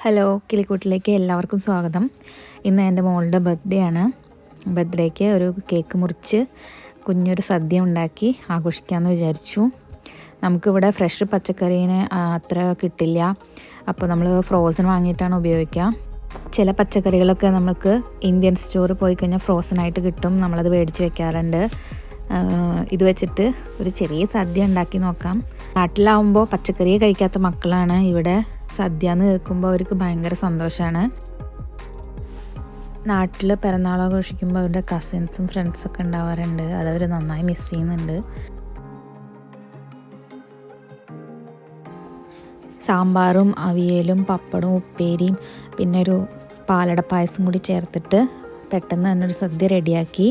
Hello, കിളിക്കൂട്ടിലേക്ക് എല്ലാവർക്കും സ്വാഗതം. ഇന്ന് എൻ്റെ മോളുടെ ബർത്ത്ഡേ ആണ്. ബർത്ത്ഡേക്ക് ഒരു കേക്ക് മുറിച്ച് കുഞ്ഞൊരു സദ്യ ഉണ്ടാക്കി ആഘോഷിക്കാമെന്ന് വിചാരിച്ചു. നമുക്കിവിടെ ഫ്രഷ് പച്ചക്കറീനെ അത്ര കിട്ടില്ല, അപ്പോൾ നമ്മൾ ഫ്രോസൺ വാങ്ങിയിട്ടാണ് ഉപയോഗിക്കുക. ചില പച്ചക്കറികളൊക്കെ നമുക്ക് ഇന്ത്യൻ സ്റ്റോറിൽ പോയി കഴിഞ്ഞാൽ ഫ്രോസണായിട്ട് കിട്ടും, നമ്മളത് മേടിച്ച് വെക്കാറുണ്ട്. ഇത് വെച്ചിട്ട് ഒരു ചെറിയ സദ്യ ഉണ്ടാക്കി നോക്കാം. നാട്ടിലാവുമ്പോൾ പച്ചക്കറിയെ കഴിക്കാത്ത മക്കളാണ് ഇവിടെ സദ്യ എന്ന് കേൾക്കുമ്പോൾ അവർക്ക് ഭയങ്കര സന്തോഷമാണ്. നാട്ടിൽ പിറന്നാൾ ആഘോഷിക്കുമ്പോൾ അവരുടെ കസിൻസും ഫ്രണ്ട്സൊക്കെ ഉണ്ടാവാറുണ്ട്, അതവർ നന്നായി മിസ് ചെയ്യുന്നുണ്ട്. സാമ്പാറും അവിയലും പപ്പടവും ഉപ്പേരിയും പിന്നെ ഒരു പാലട പായസം കൂടി ചേർത്തിട്ട് പെട്ടെന്ന് തന്നെ ഒരു സദ്യ റെഡിയാക്കി.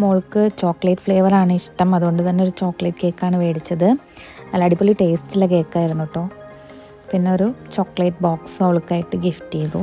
മോൾക്ക് ചോക്ലേറ്റ് ഫ്ലേവറാണ് ഇഷ്ടം, അതുകൊണ്ട് തന്നെ ഒരു ചോക്ലേറ്റ് കേക്കാണ് മേടിച്ചത്. നല്ല അടിപൊളി ടേസ്റ്റുള്ള കേക്കായിരുന്നു കേട്ടോ. പിന്നെ ഒരു ചോക്ലേറ്റ് ബോക്സ് അവൾക്കായിട്ട് ഗിഫ്റ്റ് ചെയ്തു.